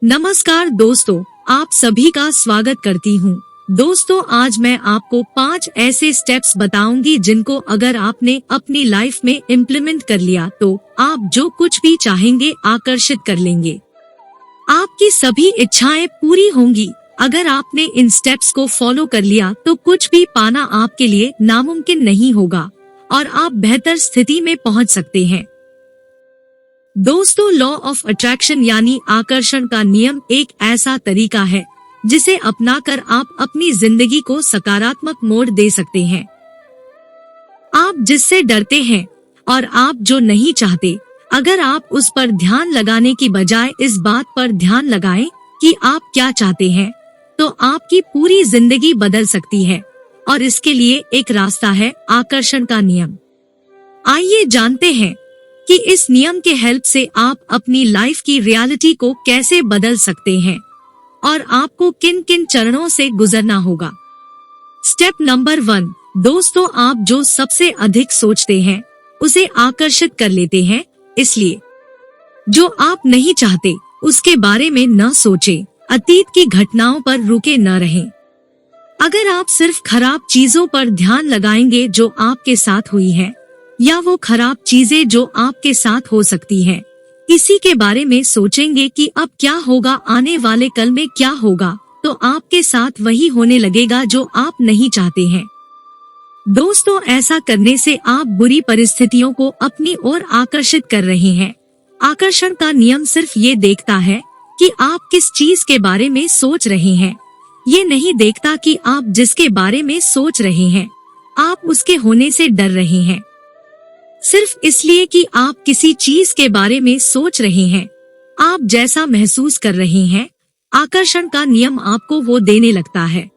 नमस्कार दोस्तों, आप सभी का स्वागत करती हूँ। दोस्तों, आज मैं आपको 5 ऐसे स्टेप्स बताऊंगी जिनको अगर आपने अपनी लाइफ में इम्प्लीमेंट कर लिया तो आप जो कुछ भी चाहेंगे आकर्षित कर लेंगे। आपकी सभी इच्छाएं पूरी होंगी। अगर आपने इन स्टेप्स को फॉलो कर लिया तो कुछ भी पाना आपके लिए नामुमकिन नहीं होगा और आप बेहतर स्थिति में पहुँच सकते हैं। दोस्तों, लॉ ऑफ अट्रैक्शन यानी आकर्षण का नियम एक ऐसा तरीका है जिसे अपनाकर आप अपनी जिंदगी को सकारात्मक मोड़ दे सकते हैं। आप जिससे डरते हैं और आप जो नहीं चाहते, अगर आप उस पर ध्यान लगाने की बजाय इस बात पर ध्यान लगाएं कि आप क्या चाहते हैं, तो आपकी पूरी जिंदगी बदल सकती है। और इसके लिए एक रास्ता है, आकर्षण का नियम। आइए जानते हैं कि इस नियम के हेल्प से आप अपनी लाइफ की रियलिटी को कैसे बदल सकते हैं और आपको किन किन चरणों से गुजरना होगा। स्टेप नंबर 1, दोस्तों, आप जो सबसे अधिक सोचते हैं उसे आकर्षित कर लेते हैं। इसलिए जो आप नहीं चाहते उसके बारे में न सोचें, अतीत की घटनाओं पर रुके न रहें। अगर आप सिर्फ खराब चीजों पर ध्यान लगाएंगे जो आपके साथ हुई है, या वो खराब चीजें जो आपके साथ हो सकती हैं, इसी के बारे में सोचेंगे कि अब क्या होगा, आने वाले कल में क्या होगा, तो आपके साथ वही होने लगेगा जो आप नहीं चाहते हैं। दोस्तों, ऐसा करने से आप बुरी परिस्थितियों को अपनी ओर आकर्षित कर रहे हैं। आकर्षण का नियम सिर्फ ये देखता है कि आप किस चीज के बारे में सोच रहे हैं। ये नहीं देखता कि आप जिसके बारे में सोच रहे हैं, आप उसके होने से डर रहे हैं। सिर्फ इसलिए कि आप किसी चीज के बारे में सोच रहे हैं, आप जैसा महसूस कर रहे हैं, आकर्षण का नियम आपको वो देने लगता है।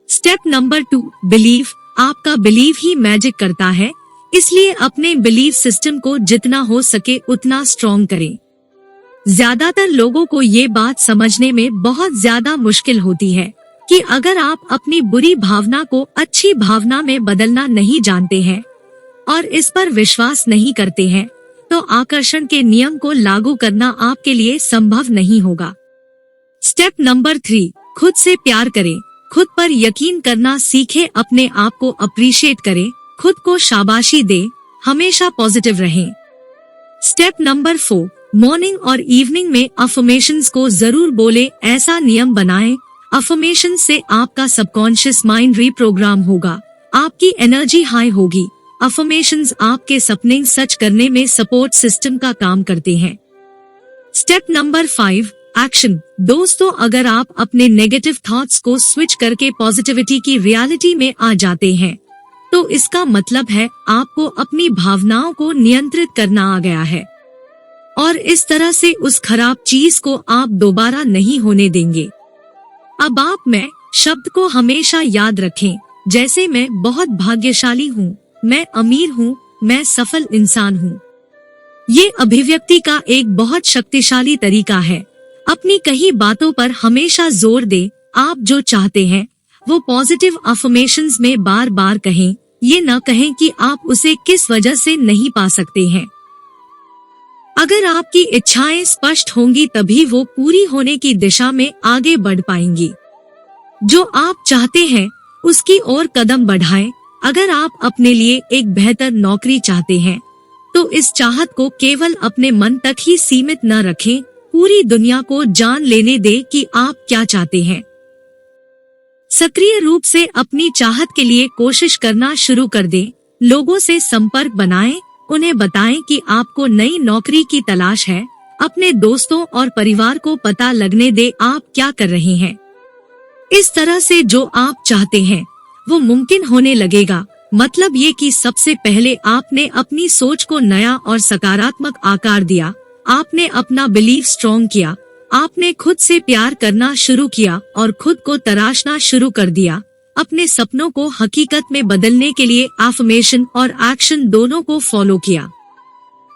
Step number 2, believe. आपका बिलीव ही मैजिक करता है, इसलिए अपने बिलीव सिस्टम को जितना हो सके उतना स्ट्रॉन्ग करें। ज्यादातर लोगों को ये बात समझने में बहुत ज्यादा मुश्किल होती है कि अगर आप अपनी बुरी भावना को अच्छी भावना में बदलना नहीं जानते हैं और इस पर विश्वास नहीं करते हैं, तो आकर्षण के नियम को लागू करना आपके लिए संभव नहीं होगा। स्टेप नंबर 3, खुद से प्यार करें। खुद पर यकीन करना सीखें, अपने आप को अप्रिशिएट करें, खुद को शाबाशी दें, हमेशा पॉजिटिव रहें। स्टेप नंबर 4, मॉर्निंग और इवनिंग में अफर्मेशंस को जरूर बोले। ऐसा नियम बनाएं, अफर्मेशन से आपका सबकॉन्शियस माइंड रीप्रोग्राम होगा, आपकी एनर्जी हाई होगी। अफर्मेशंस आपके सपने सच करने में सपोर्ट सिस्टम का काम करते हैं। Step number 5, action. दोस्तों, अगर आप अपने नेगेटिव थॉट्स को स्विच करके पॉजिटिविटी की रियलिटी में आ जाते हैं, तो इसका मतलब है आपको अपनी भावनाओं को नियंत्रित करना आ गया है और इस तरह से उस खराब चीज को आप दोबारा नहीं होने देंगे। अब आप मैं शब्द को हमेशा याद रखें, जैसे मैं बहुत भाग्यशाली हूँ, मैं अमीर हूँ, मैं सफल इंसान हूँ। ये अभिव्यक्ति का एक बहुत शक्तिशाली तरीका है। अपनी कही बातों पर हमेशा जोर दें। आप जो चाहते हैं वो पॉजिटिव अफर्मेशंस में बार बार कहें, ये न कहें कि आप उसे किस वजह से नहीं पा सकते हैं। अगर आपकी इच्छाएं स्पष्ट होंगी तभी वो पूरी होने की दिशा में आगे बढ़ पाएंगी। जो आप चाहते हैं उसकी ओर कदम बढ़ाएं। अगर आप अपने लिए एक बेहतर नौकरी चाहते हैं, तो इस चाहत को केवल अपने मन तक ही सीमित न रखें, पूरी दुनिया को जान लेने दें कि आप क्या चाहते हैं। सक्रिय रूप से अपनी चाहत के लिए कोशिश करना शुरू कर दें। लोगों से संपर्क बनाएं, उन्हें बताएं कि आपको नई नौकरी की तलाश है। अपने दोस्तों और परिवार को पता लगने दें आप क्या कर रहे हैं। इस तरह से जो आप चाहते हैं वो मुमकिन होने लगेगा। मतलब ये कि सबसे पहले आपने अपनी सोच को नया और सकारात्मक आकार दिया, आपने अपना बिलीफ स्ट्रॉन्ग किया, आपने खुद से प्यार करना शुरू किया और खुद को तराशना शुरू कर दिया। अपने सपनों को हकीकत में बदलने के लिए अफर्मेशन और एक्शन दोनों को फॉलो किया।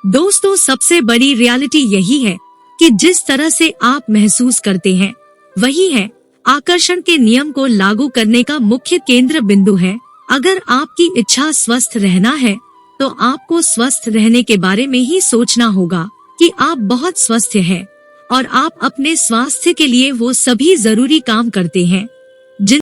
दोस्तों, सबसे बड़ी रियलिटी यही है कि जिस तरह से आप महसूस करते हैं वही है आकर्षण के नियम को लागू करने का मुख्य केंद्र बिंदु है। अगर आपकी इच्छा स्वस्थ रहना है तो आपको स्वस्थ रहने के बारे में ही सोचना होगा कि आप बहुत स्वस्थ हैं और आप अपने स्वास्थ्य के लिए वो सभी जरूरी काम करते हैं जिन